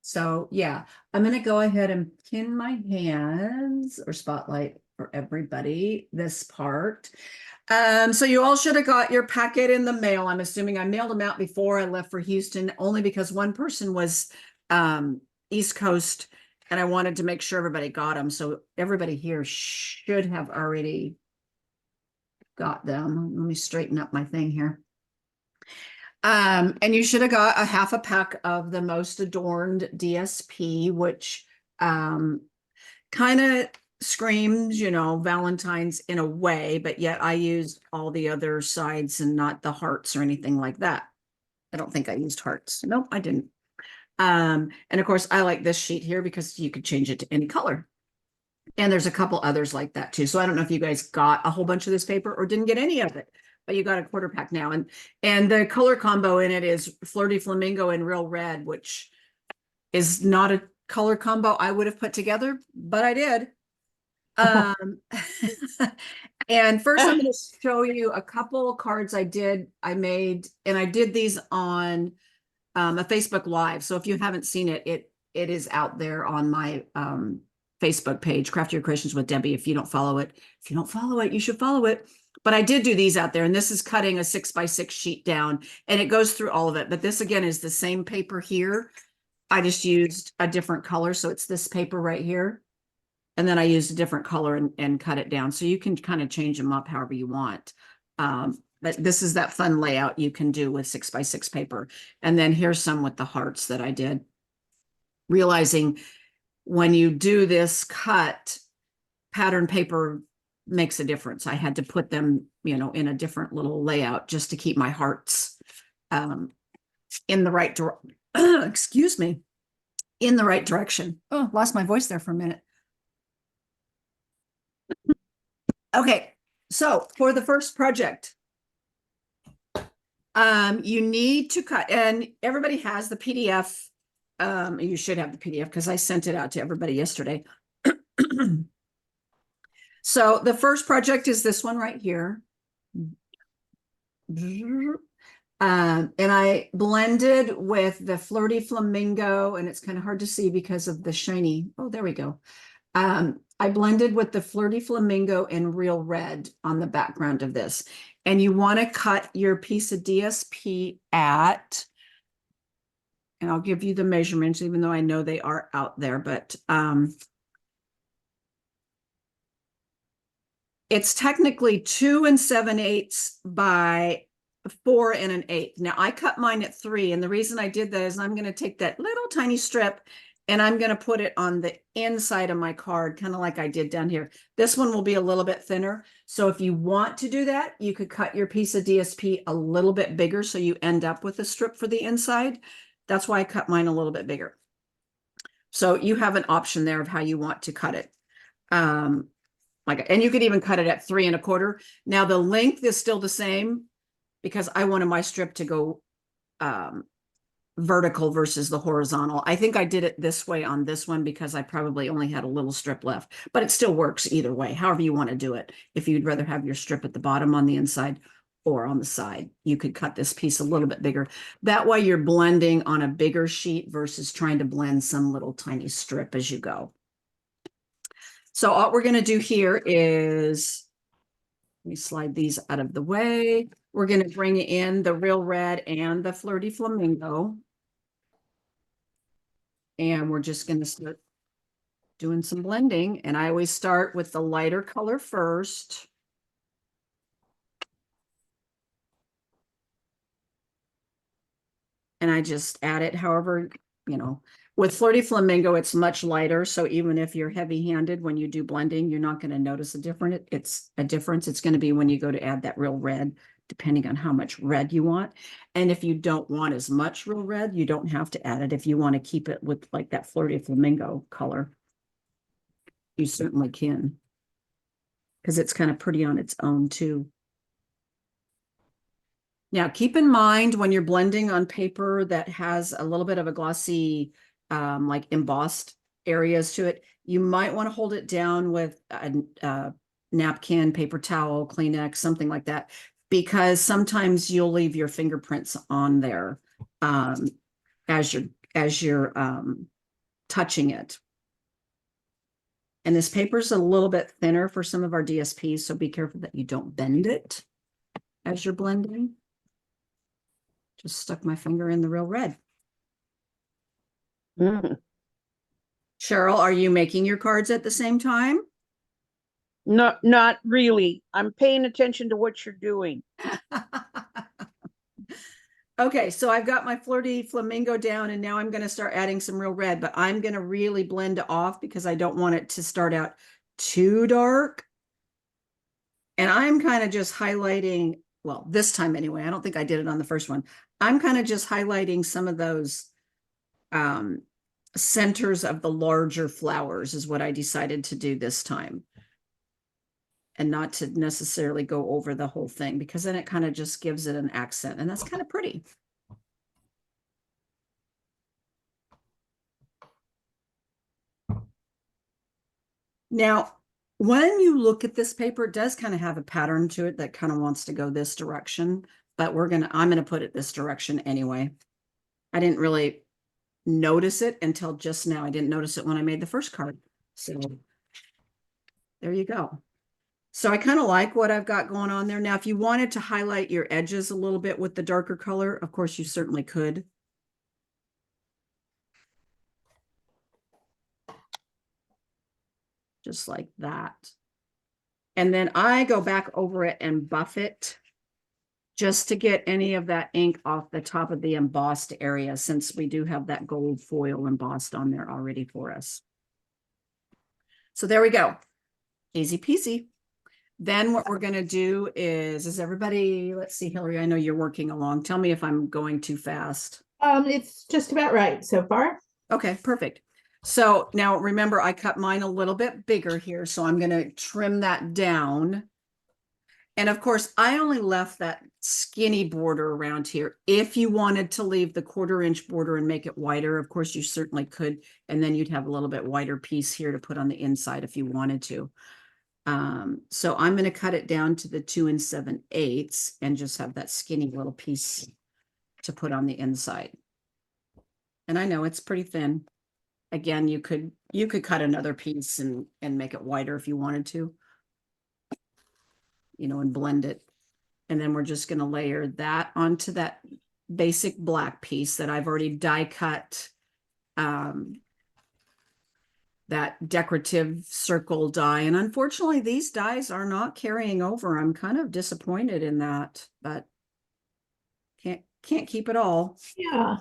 So yeah, I'm gonna go ahead and pin my hands or spotlight for everybody this part. So you all should have got your packet in the mail. I'm assuming I mailed them out before I left for Houston, only because one person was East Coast and I wanted to make sure everybody got them. So everybody here should have already got them. Let me straighten up my thing here. And you should have got a half a pack of the Most Adorned DSP, which kind of screams, Valentine's in a way, but yet I used all the other sides and not the hearts or anything like that. I don't think I used hearts. Nope, I didn't. And of course, I like this sheet here because you could change it to any color. And there's a couple others like that too. So I don't know if you guys got a whole bunch of this paper or didn't get any of it, but you got a quarter pack now. And the color combo in it is Flirty Flamingo and Real Red, which is not a color combo I would have put together, but I did. And first I'm going to show you a couple cards I made, and I did these on a Facebook Live. So if you haven't seen it, it is out there on my Facebook page, Craft Your Creations with Debbie. If you don't follow it, you should follow it. But I did do these out there, and this is cutting a 6x6 sheet down, and it goes through all of it. But this again is the same paper here. I just used a different color. So it's this paper right here. And then I used a different color and cut it down. So you can kind of change them up however you want. But this is that fun layout you can do with 6x6 paper. And then here's some with the hearts that I did. Realizing when you do this cut, pattern paper makes a difference. I had to put them, in a different little layout just to keep my hearts in the right direction. Excuse me, in the right direction. Oh, lost my voice there for a minute. Okay, so for the first project, you need to cut, and everybody has the PDF. You should have the PDF because I sent it out to everybody yesterday. So the first project is this one right here. And I blended with the Flirty Flamingo, and it's kind of hard to see because of the shiny. Oh, there we go. I blended with the Flirty Flamingo and Real Red on the background of this. And you want to cut your piece of DSP at, and I'll give you the measurements, even though I know they are out there, but it's technically 2 7/8 by 4 1/8. Now I cut mine at 3, and the reason I did that is I'm going to take that little tiny strip and I'm going to put it on the inside of my card, kind of like I did down here. This one will be a little bit thinner. So if you want to do that, you could cut your piece of DSP a little bit bigger so you end up with a strip for the inside. That's why I cut mine a little bit bigger. So you have an option there of how you want to cut it. And you could even cut it at 3 1/4. Now the length is still the same because I wanted my strip to go vertical versus the horizontal. I think I did it this way on this one because I probably only had a little strip left, but it still works either way, however you want to do it. If you'd rather have your strip at the bottom on the inside or on the side, you could cut this piece a little bit bigger. That way you're blending on a bigger sheet versus trying to blend some little tiny strip as you go. So all we're going to do here is, let me slide these out of the way. We're going to bring in the Real Red and the Flirty Flamingo. And we're just going to start doing some blending. And I always start with the lighter color first. And I just add it however, with Flirty Flamingo, it's much lighter. So even if you're heavy-handed when you do blending, you're not going to notice a difference. It's going to be when you go to add that Real Red, depending on how much red you want. And if you don't want as much Real Red, you don't have to add it. If you want to keep it with like that Flirty Flamingo color, you certainly can, because it's kind of pretty on its own too. Now, keep in mind when you're blending on paper that has a little bit of a glossy, like embossed areas to it, you might want to hold it down with a napkin, paper towel, Kleenex, something like that, because sometimes you'll leave your fingerprints on there as you're touching it. And this paper is a little bit thinner for some of our DSPs, so be careful that you don't bend it as you're blending. Just stuck my finger in the real red. Mm. Cheryl, are you making your cards at the same time? No, not really. I'm paying attention to what you're doing. Okay, so I've got my Flirty Flamingo down, and now I'm going to start adding some real red, but I'm going to really blend it off because I don't want it to start out too dark. And I'm kind of just highlighting, well, this time anyway, I don't think I did it on the first one. I'm kind of just highlighting some of those centers of the larger flowers is what I decided to do this time. And not to necessarily go over the whole thing, because then it kind of just gives it an accent, and that's kind of pretty. Now, when you look at this paper, it does kind of have a pattern to it that kind of wants to go this direction, but I'm gonna put it this direction anyway. I didn't really notice it until just now. I didn't notice it when I made the first card. So there you go. So I kind of like what I've got going on there. Now, if you wanted to highlight your edges a little bit with the darker color, of course you certainly could. Just like that. And then I go back over it and buff it just to get any of that ink off the top of the embossed area, since we do have that gold foil embossed on there already for us. So there we go. Easy peasy. Then what we're going to do is everybody, let's see, Hillary, I know you're working along. Tell me if I'm going too fast. It's just about right so far. Okay, perfect. So now remember, I cut mine a little bit bigger here, so I'm going to trim that down. And of course, I only left that skinny border around here. If you wanted to leave the 1/4-inch border and make it wider, of course, you certainly could. And then you'd have a little bit wider piece here to put on the inside if you wanted to. So I'm going to cut it down to the 2 7/8 and just have that skinny little piece to put on the inside. And I know it's pretty thin. Again, you could cut another piece and make it wider if you wanted to, you know, and blend it. And then we're just going to layer that onto that basic black piece that I've already die cut, that decorative circle die. And unfortunately, these dies are not carrying over. I'm kind of disappointed in that, but can't keep it all. Yeah.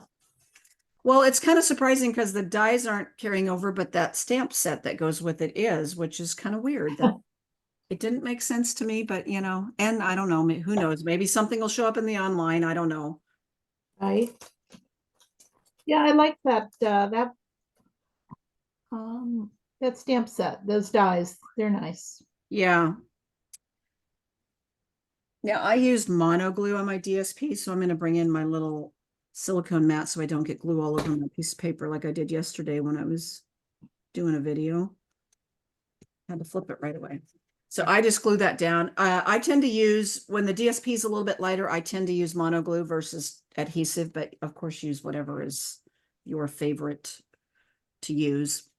Well, it's kind of surprising because the dies aren't carrying over, but that stamp set that goes with it is, which is kind of weird. That it didn't make sense to me, but you know, and I don't know, who knows, maybe something will show up in the online. I don't know. Right. Yeah, I like that that stamp set, those dies, they're nice. Yeah. Now I used mono glue on my DSP, so I'm going to bring in my little silicone mat so I don't get glue all over my piece of paper like I did yesterday when I was doing a video. Had to flip it right away. So I just glue that down. I tend to use, when the DSP is a little bit lighter, I tend to use mono glue versus adhesive, but of course use whatever is your favorite to use.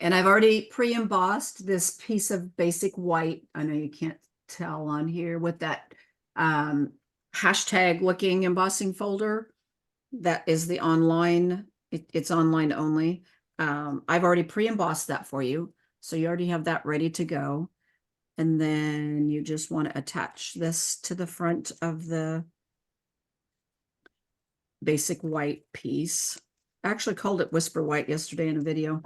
And I've already pre-embossed this piece of basic white. I know you can't tell on here, with that hashtag looking embossing folder. That is the online, it's online only. I've already pre-embossed that for you. So you already have that ready to go. And then you just want to attach this to the front of the basic white piece. I actually called it Whisper White yesterday in a video.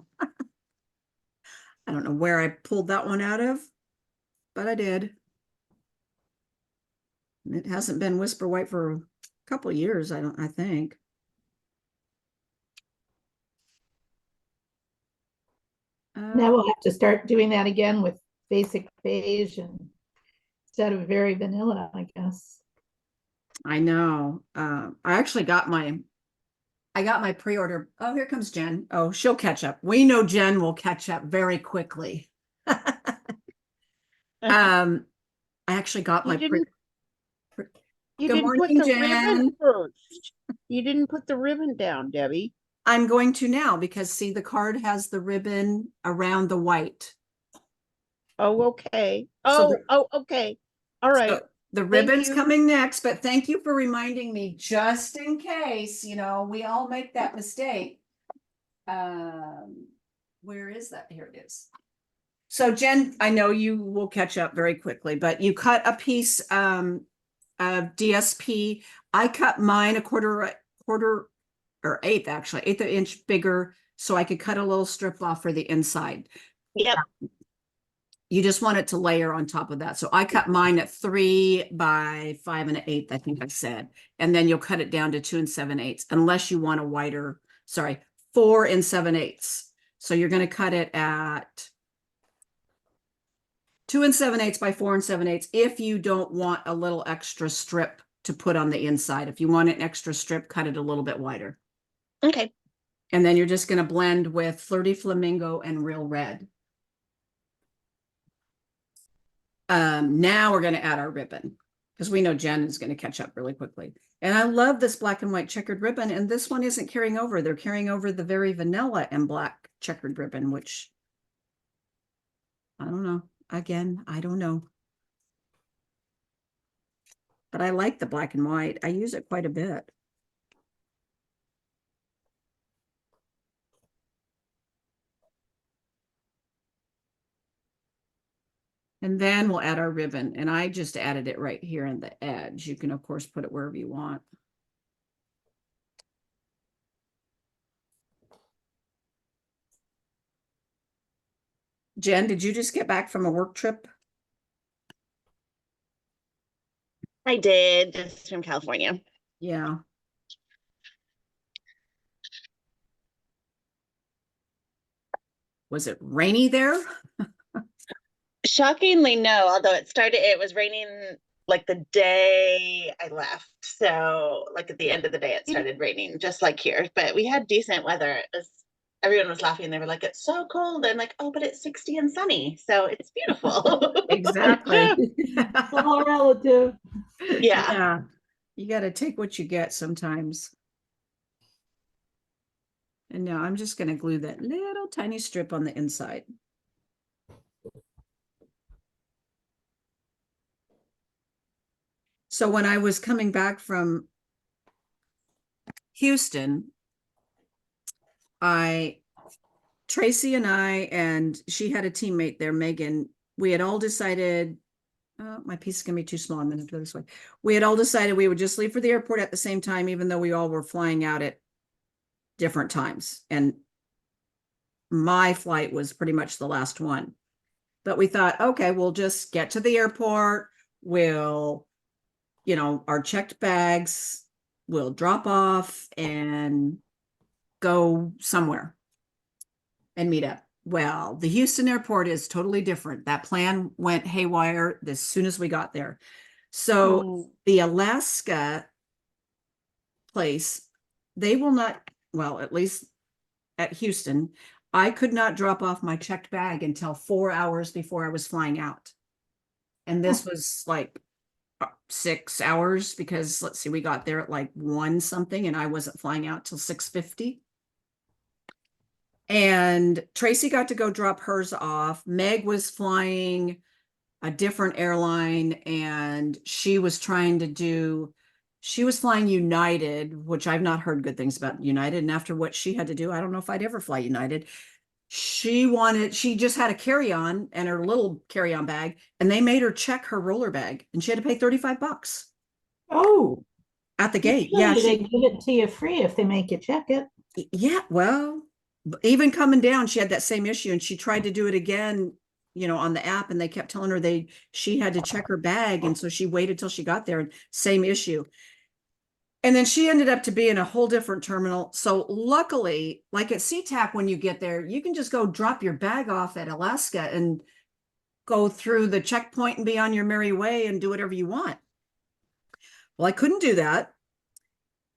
I don't know where I pulled that one out of, but I did. It hasn't been Whisper White for a couple of years, I think. Now we'll have to start doing that again with basic beige and instead of very vanilla, I guess. I know. I actually got my pre-order. Oh, here comes Jen. Oh, she'll catch up. We know Jen will catch up very quickly. I actually got my You Good didn't morning, put the Jen. ribbon first. You didn't put the ribbon down, Debbie. I'm going to now because see, the card has the ribbon around the white. Oh, okay. So Okay. All right. So the Thank ribbon's you. coming next, but thank you for reminding me just in case, we all make that mistake. Where is that? Here it is. So Jen, I know you will catch up very quickly, but you cut a piece of DSP. I cut mine a quarter or eighth actually, eighth of an inch bigger so I could cut a little strip off for the inside. Yep. You just want it to layer on top of that. So I cut mine at 3 by 5 1/8, I think I said. And then you'll cut it down to 2 7/8, unless you want a wider, 4 7/8. So you're going to cut it at 2 7/8 by 4 7/8 if you don't want a little extra strip to put on the inside. If you want an extra strip, cut it a little bit wider. Okay. And then you're just going to blend with Flirty Flamingo and Real Red. Now we're going to add our ribbon because we know Jen is going to catch up really quickly. And I love this black and white checkered ribbon. And this one isn't carrying over. They're carrying over the very vanilla and black checkered ribbon, which I don't know. Again, I don't know. But I like the black and white. I use it quite a bit. And then we'll add our ribbon. And I just added it right here in the edge. You can, of course, put it wherever you want. Jen, did you just get back from a work trip? I did, just from California. Yeah. Was it rainy there? Shockingly, no, although it was raining like the day I left. So like at the end of the day, it started raining just like here, but we had decent weather. Everyone was laughing. They were like, it's so cold. I'm like, oh, but it's 60 and sunny. So it's beautiful. Exactly. All relative. Yeah. Yeah. You got to take what you get sometimes. And now I'm just going to glue that little tiny strip on the inside. So when I was coming back from Houston, Tracy and and she had a teammate there, Megan, we had all decided, oh, my piece is going to be too small. I'm going to do it this way. We had all decided we would just leave for the airport at the same time, even though we all were flying out at different times. And my flight was pretty much the last one. But we thought, okay, we'll just get to the airport. We'll, our checked bags, we'll drop off and go somewhere and meet up. Well, the Houston airport is totally different. That plan went haywire as soon as we got there. So the Alaska place, they will not, well, at least at Houston, I could not drop off my checked bag until 4 hours before I was flying out. And this was like 6 hours because let's see, we got there at like 1 something and I wasn't flying out till 6:50. And Tracy got to go drop hers off. Meg was flying a different airline and she was flying United, which I've not heard good things about United. And after what she had to do, I don't know if I'd ever fly United. She just had a carry-on and her little carry-on bag, and they made her check her roller bag and she had to pay $35 Oh, at the gate. usually Yeah. they give it to you free if they make you check it. Yeah. Well, even coming down, she had that same issue and she tried to do it again, on the app, and they kept telling her she had to check her bag. And so she waited till she got there and same issue. And then she ended up to be in a whole different terminal. So luckily, like at SeaTac, when you get there, you can just go drop your bag off at Alaska and go through the checkpoint and be on your merry way and do whatever you want. Well, I couldn't do that.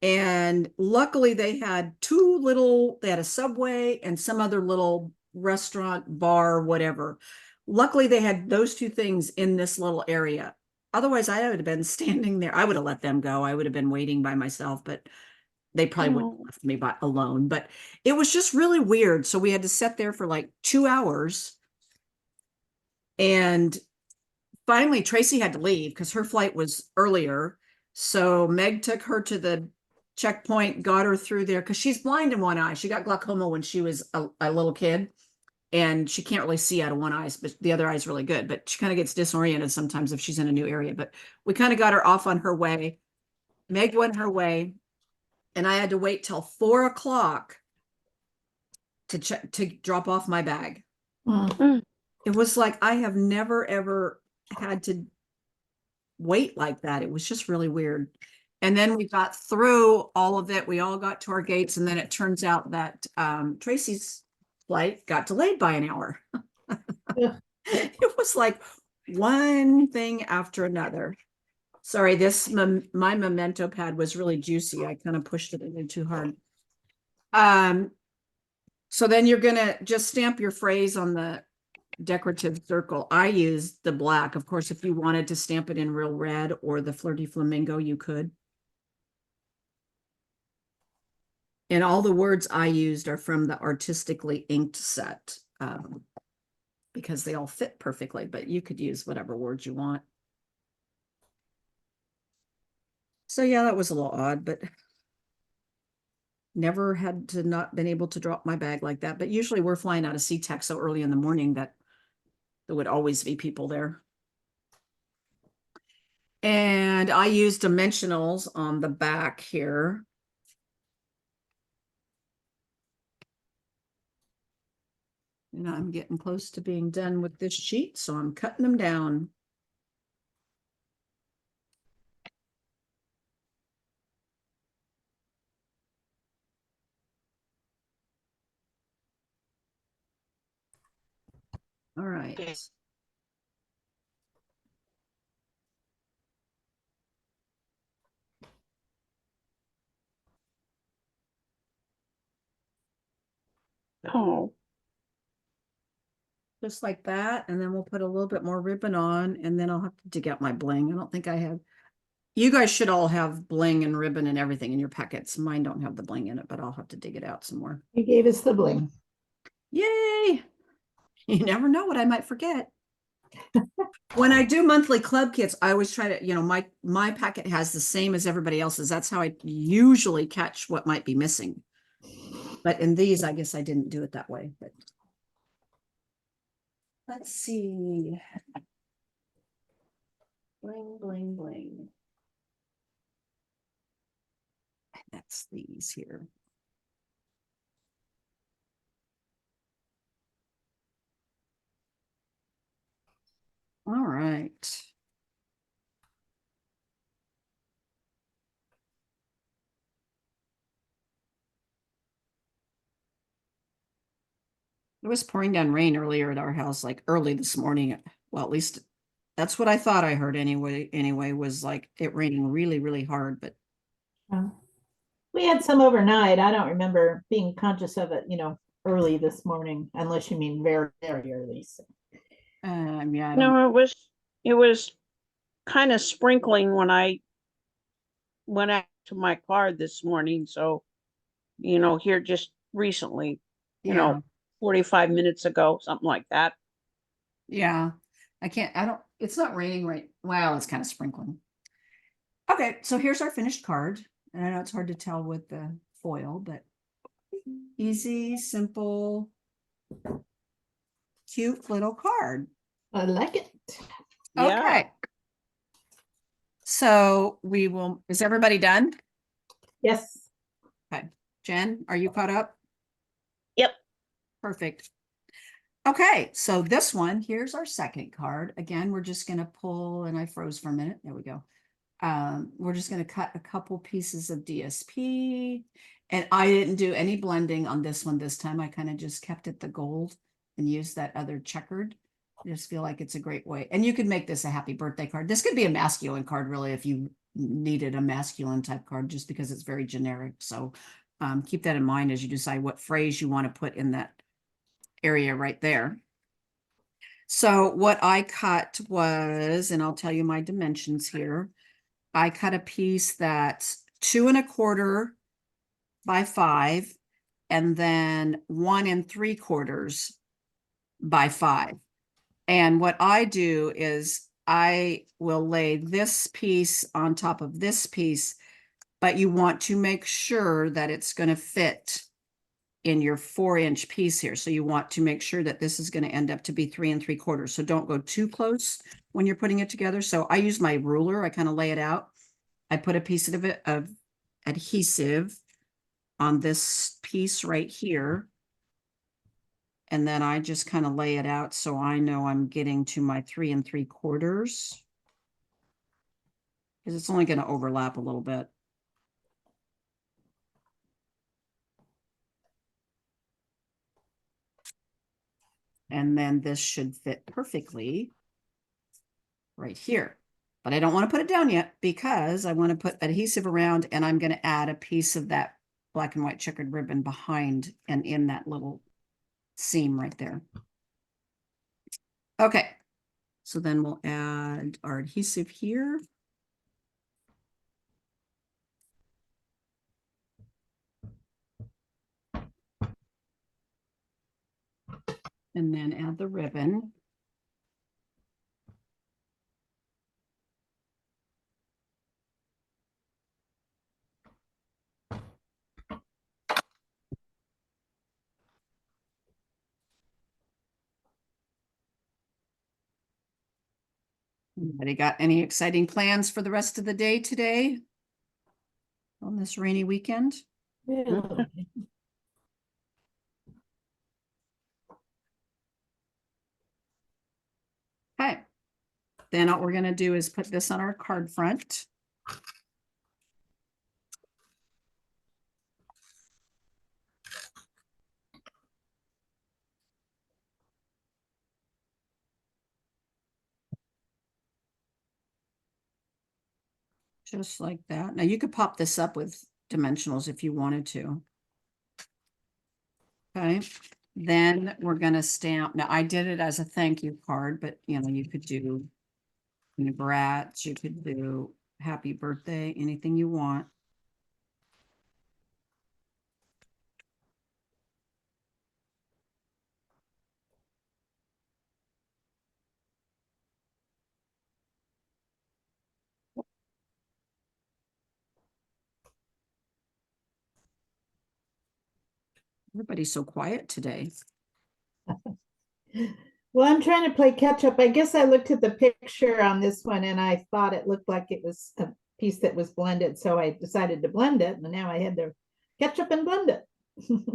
And luckily they had they had a Subway and some other little restaurant, bar, whatever. Luckily they had those 2 things in this little area. Otherwise I would have been standing there. I would have let them go. I would have been waiting by myself, but they probably would have Oh. left me alone, but it was just really weird. So we had to sit there for like 2 hours. And finally, Tracy had to leave because her flight was earlier. So Meg took her to the checkpoint, got her through there because she's blind in one eye. She got glaucoma when she was a little kid, and she can't really see out of one eye, but the other eye is really good. But she kind of gets disoriented sometimes if she's in a new area. But we kind of got her off on her way. Meg went her way, and I had to wait till 4 o'clock to drop off my bag. Mm. It was like I have never ever had to wait like that. It was just really weird. And then we got through all of it. We all got to our gates, and then it turns out that Tracy's flight got delayed by an hour. Yeah. It was like one thing after another. Sorry, my memento pad was really juicy. I kind of pushed it in too hard. So then you're gonna just stamp your phrase on the decorative circle. I used the black. Of course, if you wanted to stamp it in real red or the flirty flamingo, you could. And all the words I used are from the artistically inked set, because they all fit perfectly, but you could use whatever words you want. So yeah, that was a little odd, but never had to not been able to drop my bag like that. But usually we're flying out of SeaTac so early in the morning that there would always be people there. And I used dimensionals on the back here. And I'm getting close to being done with this sheet, so I'm cutting them down. All right. Okay. Oh, Just like that, and then we'll put a little bit more ribbon on, and then I'll have to dig out my bling. I don't think I have. You guys should all have bling and ribbon and everything in your packets. Mine don't have the bling in it, but I'll have to dig it out some more. You gave us the bling. Yay! You never know what I might forget. When I do monthly club kits, I always try to, my packet has the same as everybody else's. That's how I usually catch what might be missing. But in these, I guess I didn't do it that way. But let's see. Bling, bling, bling. That's these here. All right. It was pouring down rain earlier at our house, like early this morning. Well, at least that's what I thought I heard anyway, was like it raining really, really hard, but We had some overnight. I don't remember being conscious of it, early this morning, unless you mean very, very early. So. yeah, I don't, no, it was kind of sprinkling when I went out to my car this morning. So, here just recently, yeah, 45 minutes ago, something like that. yeah. It's not raining right. Well, it's kind of sprinkling. Okay, so here's our finished card. And I know it's hard to tell with the foil, but easy, simple, cute little card. I like it. Yeah. Okay. So is everybody done? Yes. Okay. Jen, are you caught up? Yep. Perfect. Okay, so this one, here's our second card. Again, we're just going to pull, and I froze for a minute. There we go. We're just going to cut a couple pieces of DSP, and I didn't do any blending on this one this time. I kind of just kept it the gold and used that other checkered. I just feel like it's a great way. And you could make this a happy birthday card. This could be a masculine card, really, if you needed a masculine type card, just because it's very generic. So keep that in mind as you decide what phrase you want to put in that area right there. So what I cut was, and I'll tell you my dimensions here. I cut a piece that's 2 1/4 by 5, and then 1 3/4 by 5. And what I do is I will lay this piece on top of this piece, but you want to make sure that it's going to fit in your 4-inch piece here. So you want to make sure that this is going to end up to be 3 3/4. So don't go too close when you're putting it together. So I use my ruler. I kind of lay it out. I put a piece of it of adhesive on this piece right here. And then I just kind of lay it out so I know I'm getting to my 3 3/4. Because it's only going to overlap a little bit. And then this should fit perfectly right here. But I don't want to put it down yet because I want to put adhesive around, and I'm going to add a piece of that black and white checkered ribbon behind and in that little seam right there. Okay, so then we'll add our adhesive here. And then add the ribbon. Anybody got any exciting plans for the rest of the day today on this rainy weekend? Really? Okay, then what we're going to do is put this on our card front. Just like that. Now you could pop this up with dimensionals if you wanted to. Okay, then we're going to stamp. Now I did it as a thank you card, but you know, you could do congrats, you could do happy birthday, anything you want. Everybody's so quiet today. Well, I'm trying to play catch up. I guess I looked at the picture on this one and I thought it looked like it was a piece that was blended. So I decided to blend it, and now I had to catch up and blend it.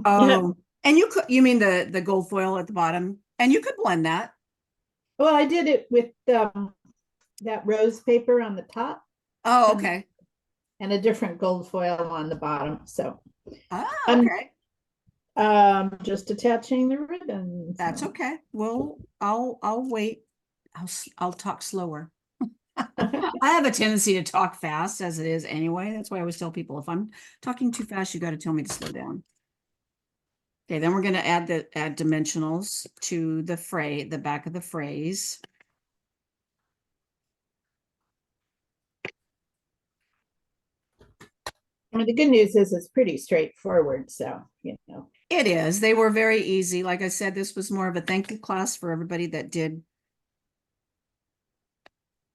Oh, and you mean the gold foil at the bottom, and you could blend that. Well, I did it with that rose paper on the top Oh, And- okay. and a different gold foil on the bottom. So Ah, I'm- okay. just attaching the ribbon. That's so. okay. Well, I'll wait. I'll talk slower. I have a tendency to talk fast as it is anyway. That's why I always tell people if I'm talking too fast, you got to tell me to slow down. Okay, then we're going to add dimensionals to the back of the phrase. I mean, the good news is it's pretty straightforward. So, you know. It is. They were very easy. Like I said, this was more of a thank you class for everybody that did.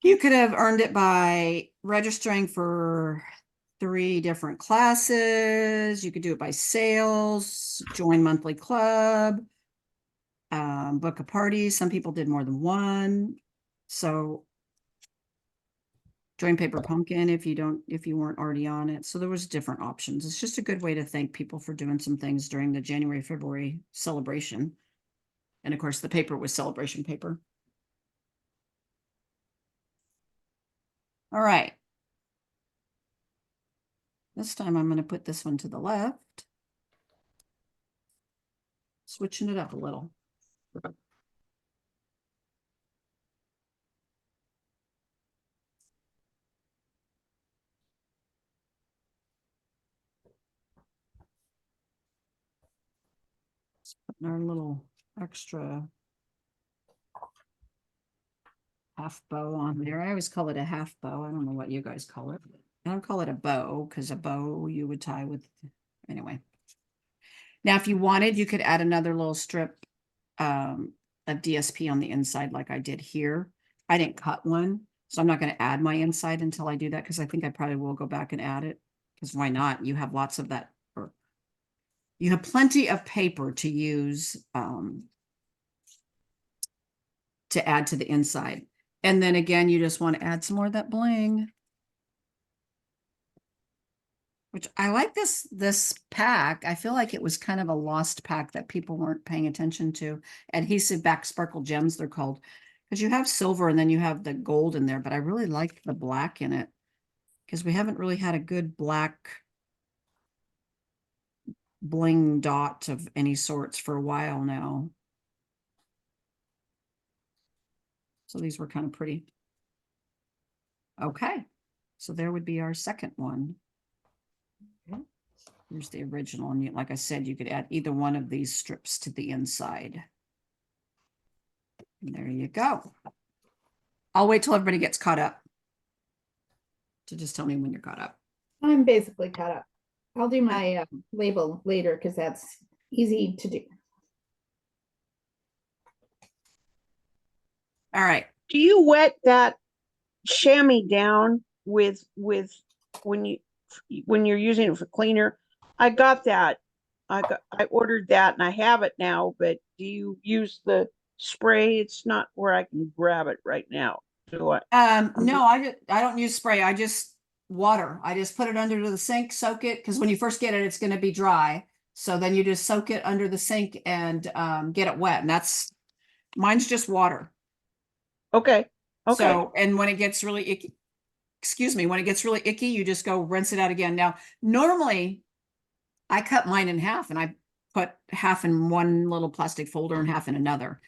You could have earned it by registering for 3 different classes. You could do it by sales, join monthly club, book a party. Some people did more than one. So join Paper Pumpkin if you weren't already on it. So there was different options. It's just a good way to thank people for doing some things during the January, February celebration. And of course, the paper was celebration paper. All right. This time I'm going to put this one to the left. Switching it up a little. Putting our little extra half bow on there. I always call it a half bow. I don't know what you guys call it. I don't call it a bow because a bow you would tie with Anyway. Now, if you wanted, you could add another little strip of DSP on the inside like I did here. I didn't cut one, so I'm not going to add my inside until I do that because I think I probably will go back and add it. Because why not? You have lots of that, or you have plenty of paper to use to add to the inside. And then again, you just want to add some more of that bling. Which I like this pack. I feel like it was kind of a lost pack that people weren't paying attention to. Adhesive back sparkle gems, they're called. Because you have silver and then you have the gold in there, but I really like the black in it. Because we haven't really had a good black bling dot of any sorts for a while now. So these were kind of pretty. Okay, so there would be our second one. Here's the original, and like I said, you could add either one of these strips to the inside. And there you go. I'll wait till everybody gets caught up. So just tell me when you're caught up. I'm basically caught up. I'll do my label later because that's easy to do. All right. Do you wet that chamois down with when you're using it for cleaner? I got that. I ordered that and I have it now, but do you use the spray? It's not where I can grab it right now. Do I? No, I don't use spray. I just water. I just put it under the sink, soak it, because when you first get it, it's going to be dry. So then you just soak it under the sink and get it wet. And mine's just water. Okay. Okay. So, and when it gets really icky, when it gets really icky, you just go rinse it out again. Now, normally I cut mine in half and I put half in one little plastic folder and half in another.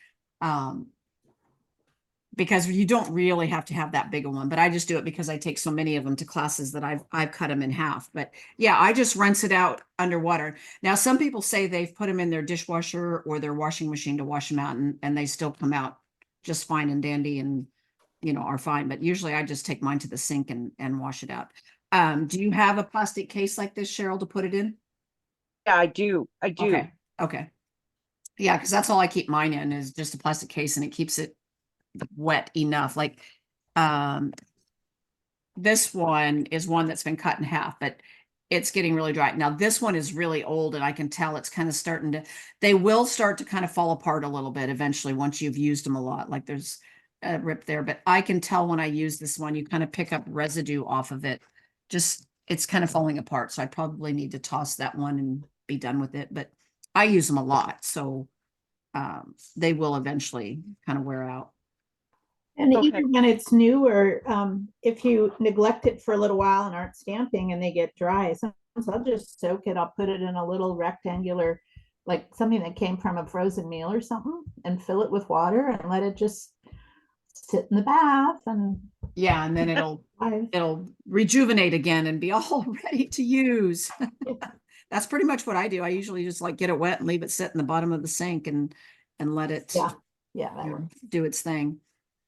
Because you don't really have to have that big a one, but I just do it because I take so many of them to classes that I've cut them in half. But yeah, I just rinse it out underwater. Now, some people say they've put them in their dishwasher or their washing machine to wash them out, and they still come out just fine and dandy and, are fine. But usually I just take mine to the sink and wash it out. Do you have a plastic case like this, Cheryl, to put it in? Yeah, I do. I do. Okay. Yeah, because that's all I keep mine in is just a plastic case, and it keeps it wet enough. Like this one is one that's been cut in half, but it's getting really dry. Now this one is really old and I can tell it's kind of they will start to kind of fall apart a little bit eventually once you've used them a lot. Like there's a rip there, but I can tell when I use this one, you kind of pick up residue off of it. It's kind of falling apart. So I probably need to toss that one and be done with it, but I use them a lot. So they will eventually kind of wear out. And Okay. even when it's new, or if you neglect it for a little while and aren't stamping and they get dry, sometimes I'll just soak it. I'll put it in a little rectangular, like something that came from a frozen meal or something, and fill it with water and let it just sit in the bath. And yeah, and then it'll rejuvenate again and be all ready to use. That's pretty much what I do. I usually just like get it wet and leave it sit in the bottom of the sink and let it do its thing.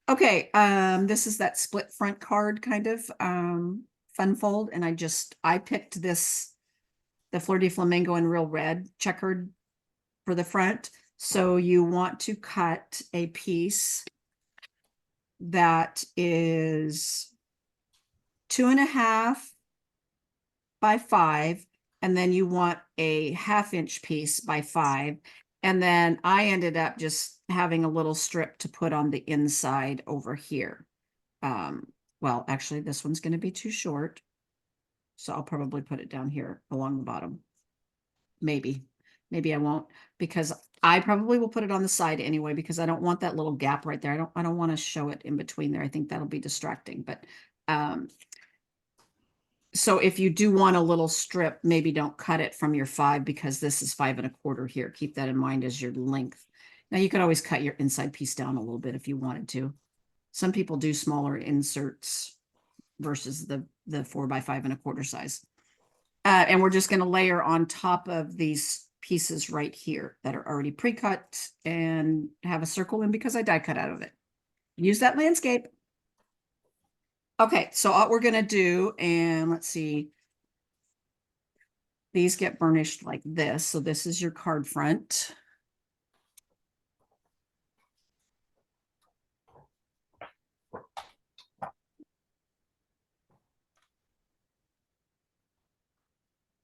Okay, this is that split front card kind of fun fold, and I picked the Fleur de Flamingo in real red checkered for the front. So you want to cut a piece that is 2.5 by 5, and then you want a 1/2 inch piece by 5. And then I ended up just having a little strip to put on the inside over here. Well, actually, this one's going to be too short. So I'll probably put it down here along the bottom. Maybe I won't, because I probably will put it on the side anyway, because I don't want that little gap right there. I don't want to show it in between there. I think that'll be distracting. But so if you do want a little strip, maybe don't cut it from your 5, because this is 5 1/4 here. Keep that in mind as your length. Now you could always cut your inside piece down a little bit if you wanted to. Some people do smaller inserts versus the 4 by 5 1/4 size. And we're just going to layer on top of these pieces right here that are already pre-cut and have a circle in because I die cut out of it. Use that landscape. Okay, so what we're going to do, and let's see. these get burnished like this. So this is your card front.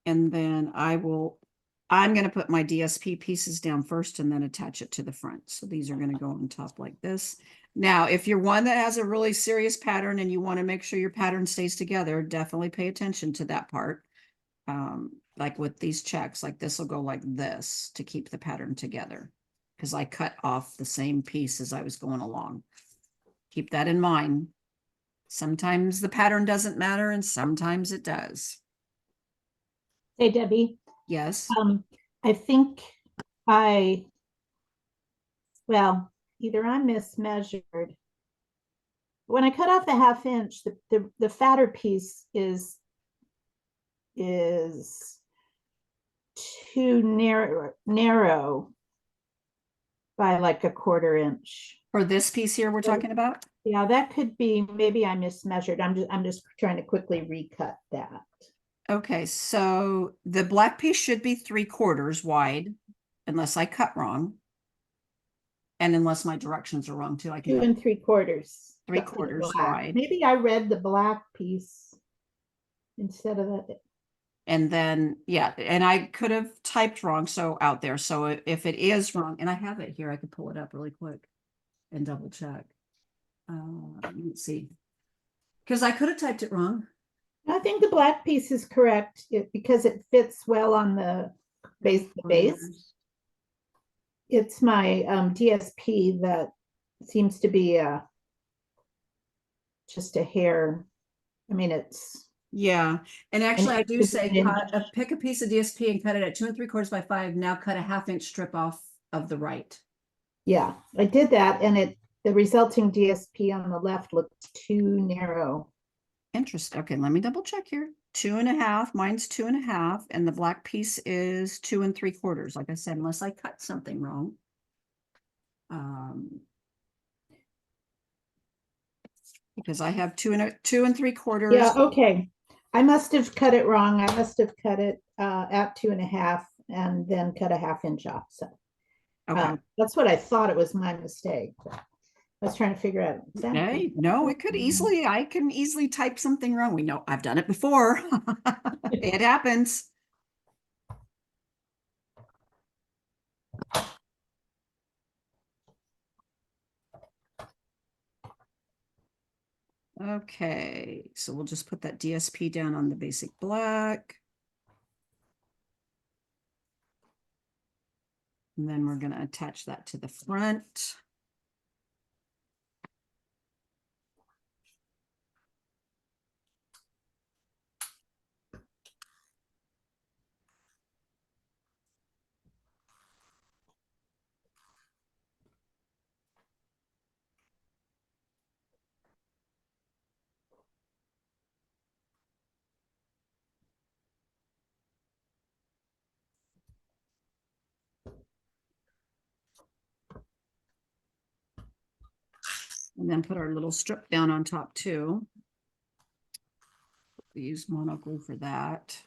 And then I'm going to put my DSP pieces down first and then attach it to the front. So these are going to go on top like this. Now, if you're one that has a really serious pattern and you want to make sure your pattern stays together, definitely pay attention to that part. Like with these checks, like this will go like this to keep the pattern together because I cut off the same piece as I was going along. Keep that in mind. Sometimes the pattern doesn't matter and sometimes it does. Hey, Debbie, Yes. I think well, either I mismeasured. When I cut off the 1/2 inch, the fatter piece is too narrow by like 1/4 inch. For this piece here we're talking about? Yeah, that could be, maybe I mismeasured. I'm just trying to quickly recut that. Okay, so the black piece should be 3/4 wide, unless I cut wrong. And unless my directions are wrong too, I can 2 3/4. 3/4 wide. Maybe I read the black piece instead of that. And then, yeah, and I could have typed wrong, so out there. So if it is wrong, and I have it here, I could pull it up really quick and double check. Let's see. Because I could have typed it wrong. I think the black piece is correct because it fits well on the base. It's my DSP that seems to be just a hair. I mean, it's Yeah, and actually I do it's say an pick a piece of DSP and cut it at 2 3/4 by 5. Now cut a 1/2 inch strip off of the right. yeah, I did that, and the resulting DSP on the left looked too narrow. Interesting. Okay, let me double check here. 2.5, mine's 2.5, and the black piece is 2 3/4. Like I said, unless I cut something wrong. Because I have 2 3/4. Yeah, okay. I must have cut it wrong. I must have cut it at 2.5 and then cut a 1/2 inch off. So Okay. that's what I thought. It was my mistake. I was trying to figure out exactly. Hey, no, I can easily type something wrong. We know I've done it before. It happens. Okay, so we'll just put that DSP down on the basic black. And then we're going to attach that to the front. And then put our little strip down on top too. We use monocle for that.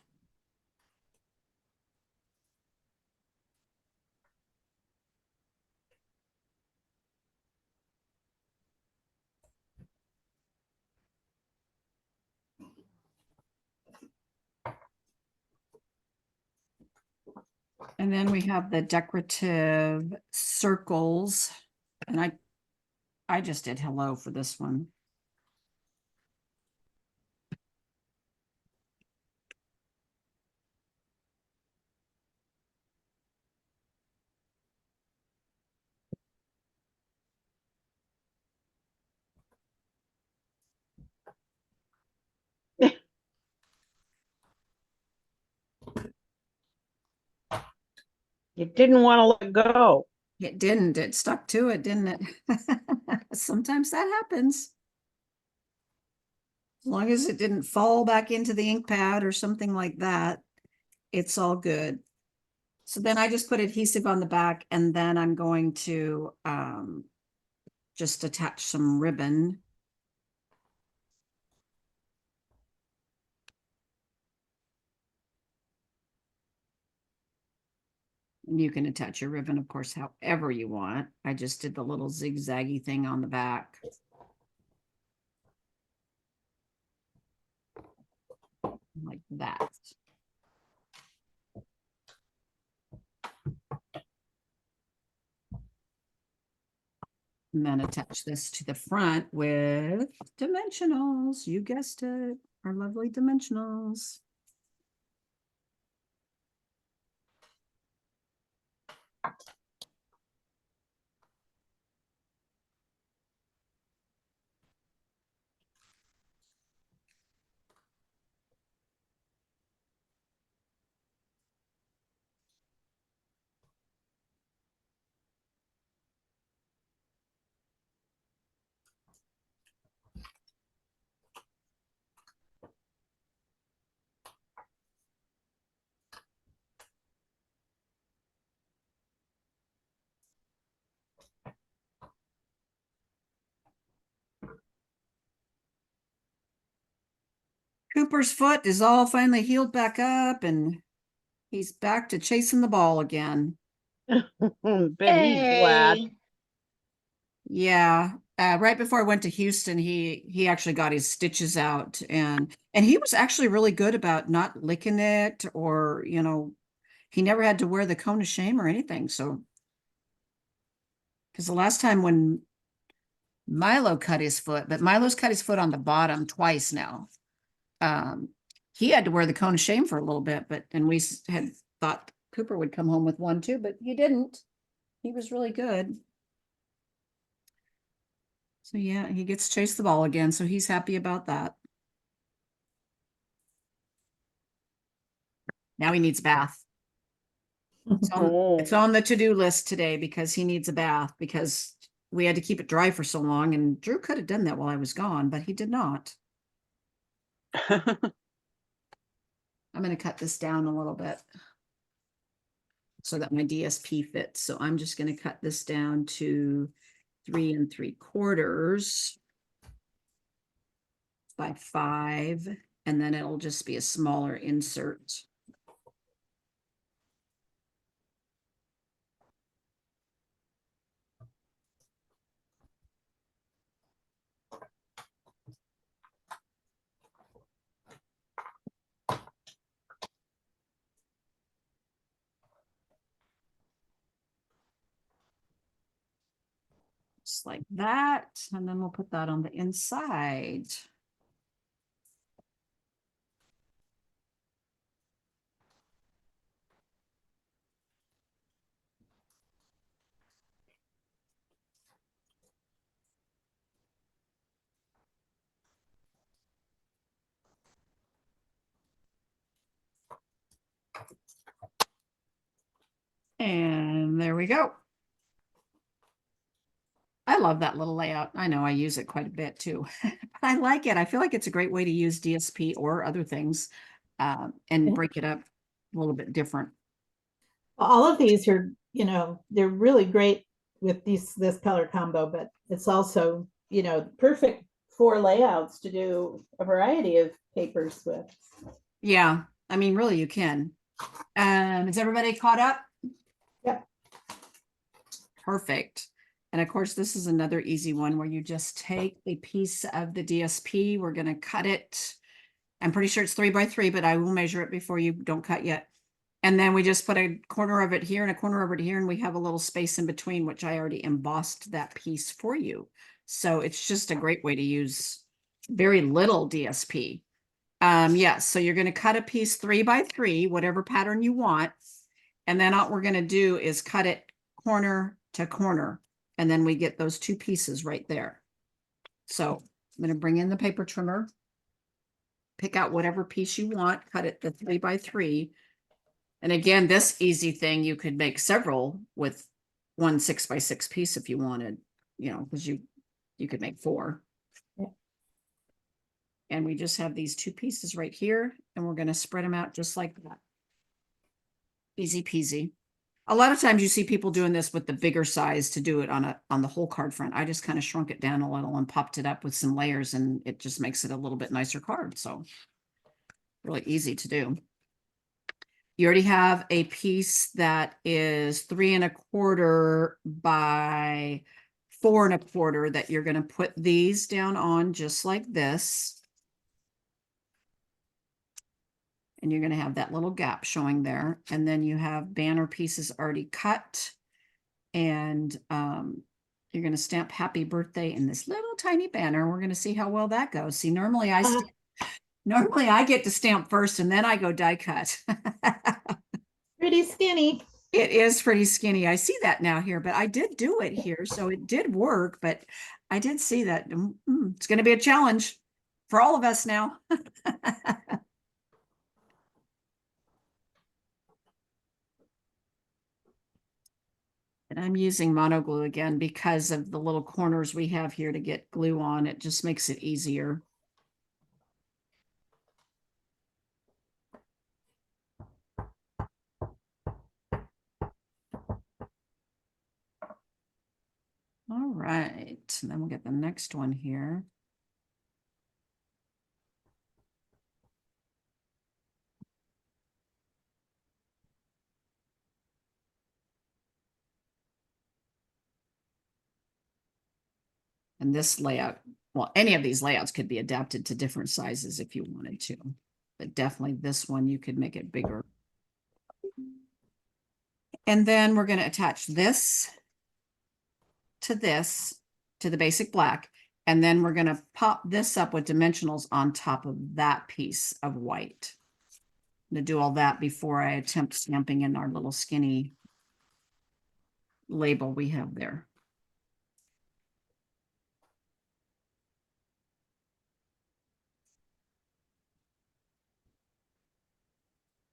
And then we have the decorative circles. And I just did hello for this one. You didn't want to let go. It didn't. It stuck to it, didn't it? Sometimes that happens. As long as it didn't fall back into the ink pad or something like that, it's all good. So then I just put adhesive on the back, and then I'm going to just attach some ribbon. You can attach your ribbon, of course, however you want. I just did the little zigzaggy thing on the back. Like that. And then attach this to the front with dimensionals. You guessed it, our lovely dimensionals. Cooper's foot is all finally healed back up and he's back to chasing the ball again. Bet he's glad. Yay. Yeah. Right before I went to Houston, he actually got his stitches out and he was actually really good about not licking it or, you know, he never had to wear the cone of shame or anything. So, because the last time when Milo cut his foot, but Milo's cut his foot on the bottom twice now. He had to wear the cone of shame for a little bit, and we had thought Cooper would come home with one too, but he didn't. He was really good. So yeah, he gets to chase the ball again, so he's happy about that. Now he needs a bath. It's on the to-do list today because he needs a bath because we had to keep it dry for so long, and Drew could have done that while I was gone, but he did not. I'm going to cut this down a little bit so that my DSP fits. So I'm just going to cut this down to 3 3/4 by 5, and then it'll just be a smaller insert. Just like that, and then we'll put that on the inside. And there we go. I love that little layout. I know I use it quite a bit too, but I like it. I feel like it's a great way to use DSP or other things and Yeah. break it up a little bit different. All of these are, you know, they're really great with this color combo, but it's also, you know, perfect for layouts to do a variety of papers with. Yeah, I mean, really, you can. Is everybody caught up? Yep. Perfect. And of course, this is another easy one where you just take a piece of the DSP. We're going to cut it. I'm pretty sure it's 3 by 3, but I will measure it before you don't cut yet. And then we just put a corner of it here and a corner of it here, and we have a little space in between, which I already embossed that piece for you. So it's just a great way to use very little DSP. Yeah, so you're going to cut a piece 3 by 3, whatever pattern you want. And then all we're going to do is cut it corner to corner. And then we get those 2 pieces right there. So I'm going to bring in the paper trimmer, pick out whatever piece you want, cut it the 3 by 3. And again, this easy thing, you could make several with one 6 by 6 piece if you wanted, you know, because you could make 4. Yeah. And we just have these 2 pieces right here, and we're going to spread them out just like that. Easy peasy. A lot of times you see people doing this with the bigger size to do it on the whole card front. I just kind of shrunk it down a little and popped it up with some layers, and it just makes it a little bit nicer card. So really easy to do. You already have a piece that is 3¼ by 4¼ that you're going to put these down on just like this. And you're going to have that little gap showing there. And then you have banner pieces already cut. And you're going to stamp happy birthday in this little tiny banner. We're going to see how well that goes. See, normally I get to stamp first and then I go die cut. Pretty skinny. It is pretty skinny. I see that now here, but I did do it here, so it did work, but I did see that. It's going to be a challenge for all of us now. And I'm using mono glue again because of the little corners we have here to get glue on. It just makes it easier. All right, and then we'll get the next one here. And this layout, well, any of these layouts could be adapted to different sizes if you wanted to, but definitely this one, you could make it bigger. And then we're going to attach this to the basic black. And then we're going to pop this up with dimensionals on top of that piece of white. I'm going to do all that before I attempt stamping in our little skinny label we have there.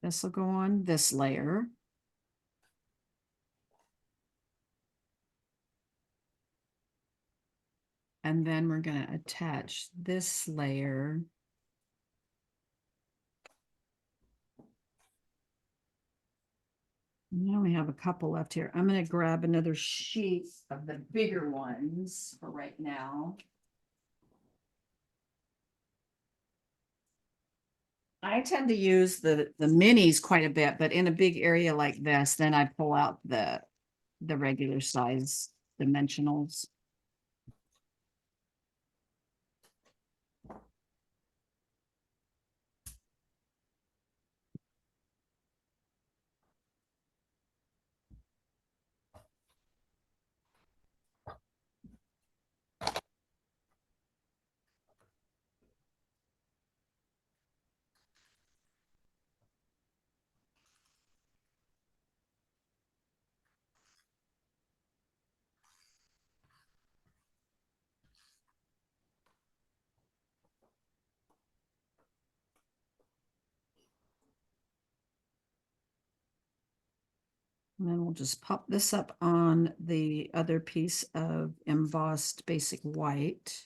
This will go on this layer. And then we're going to attach this layer. Now we have a couple left here. I'm going to grab another sheet of the bigger ones for right now. I tend to use the minis quite a bit, but in a big area like this, then I pull out the regular size dimensionals. And then we'll just pop this up on the other piece of embossed basic white.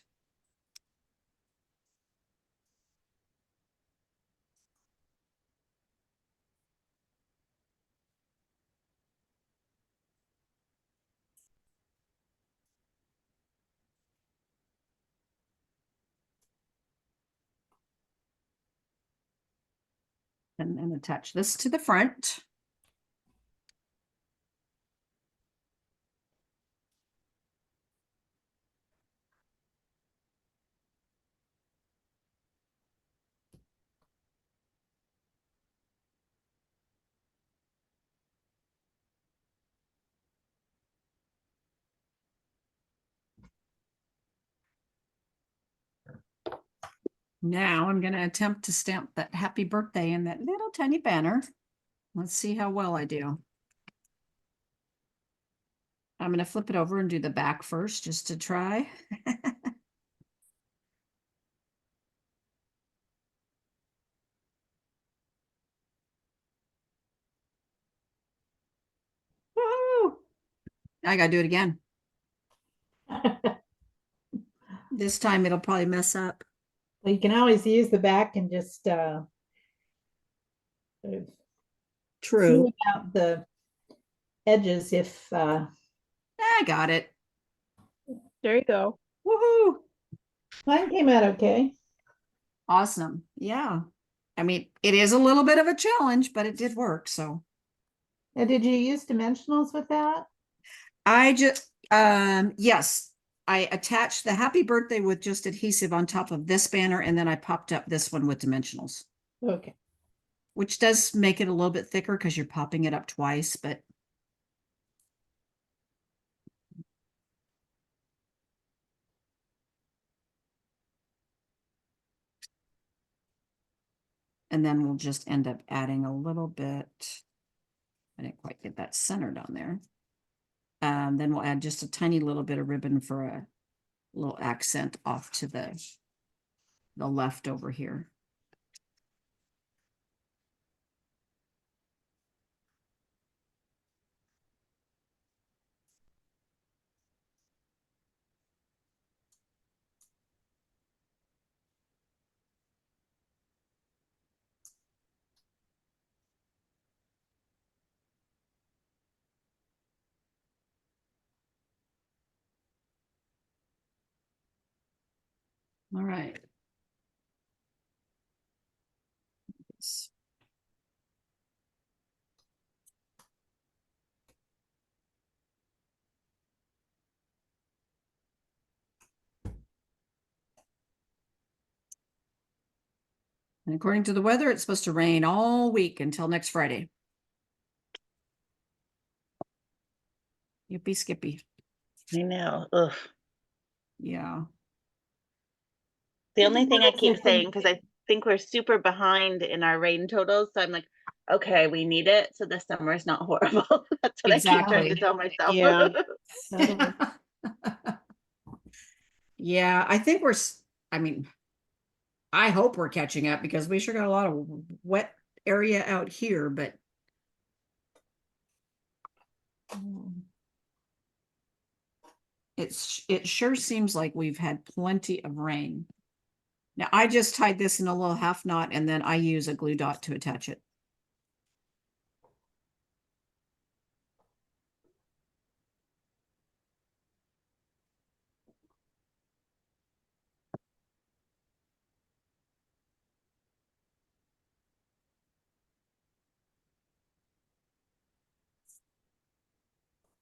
And then attach this to the front. Now I'm going to attempt to stamp that happy birthday in that little tiny banner. Let's see how well I do. I'm going to flip it over and do the back first just to try. Woo! I got to do it again. This time it'll probably mess up. Well, you can always use the back and just sort of True. smooth out the edges if I got it. There you go. Woohoo! mine came out okay. Awesome. Yeah. I mean, it is a little bit of a challenge, but it did work. So Now, did you use dimensionals with that? I just, yes, I attached the happy birthday with just adhesive on top of this banner, and then I popped up this one with dimensionals, Okay. which does make it a little bit thicker because you're popping it up twice, but and then we'll just end up adding a little bit. I didn't quite get that centered on there. Then we'll add just a tiny little bit of ribbon for a little accent off to the left over here. All right. Yes. And according to the weather, it's supposed to rain all week until next Friday. Yippee skippy. I know. Ugh. Yeah. The only thing I keep Like, saying, because I think we're super behind in our rain totals. So I'm like, okay, we need it. So this summer is not horrible. That's what I keep trying to Exactly. tell myself. Yeah. totally. Yeah, I think I mean, I hope we're catching up because we sure got a lot of wet area out here, but it sure seems like we've had plenty of rain. Now I just tied this in a little half knot and then I use a glue dot to attach it.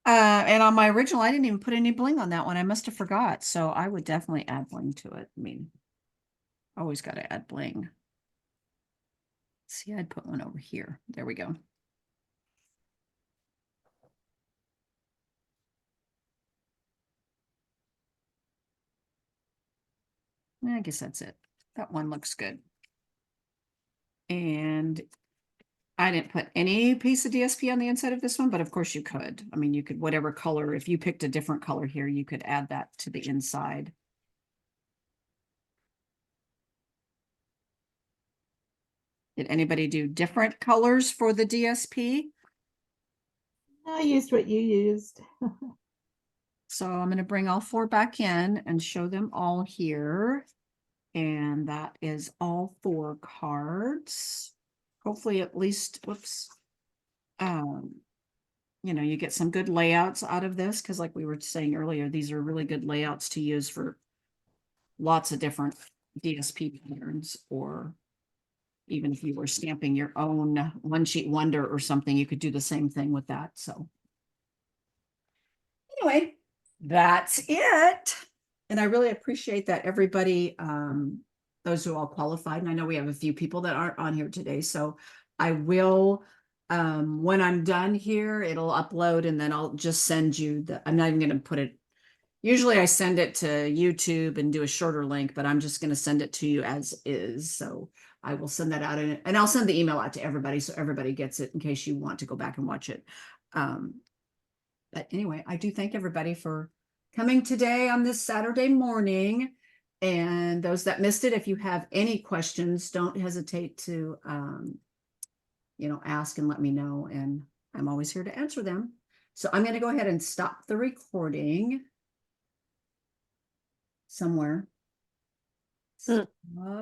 And on my original, I didn't even put any bling on that one. I must have forgot. So I would definitely add bling to it. I mean, always got to add bling. See, I'd put one over here. There we go. I guess that's it. That one looks good. And I didn't put any piece of DSP on the inside of this one, but of course you could. I mean, you could, whatever color, if you picked a different color here, you could add that to the inside. Did anybody do different colors for the DSP? I used what you used. So I'm going to bring all four back in and show them all here. And that is all four cards. Hopefully at least, whoops. You know, you get some good layouts out of this because like we were saying earlier, these are really good layouts to use for lots of different DSP patterns, or even if you were stamping your own one sheet wonder or something, you could do the same thing with that. So anyway, that's it. And I really appreciate that everybody, those who all qualified. And I know we have a few people that aren't on here today. So I will, when I'm done here, it'll upload and then I'll just send you I'm not even going to put it. Usually I send it to YouTube and do a shorter link, but I'm just going to send it to you as is. So I will send that out and I'll send the email out to everybody so everybody gets it in case you want to go back and watch it. But anyway, I do thank everybody for coming today on this Saturday morning. And those that missed it, if you have any questions, don't hesitate to, you know, ask and let me know. And I'm always here to answer them. So I'm going to go ahead and stop the recording somewhere. Hmm. Stop.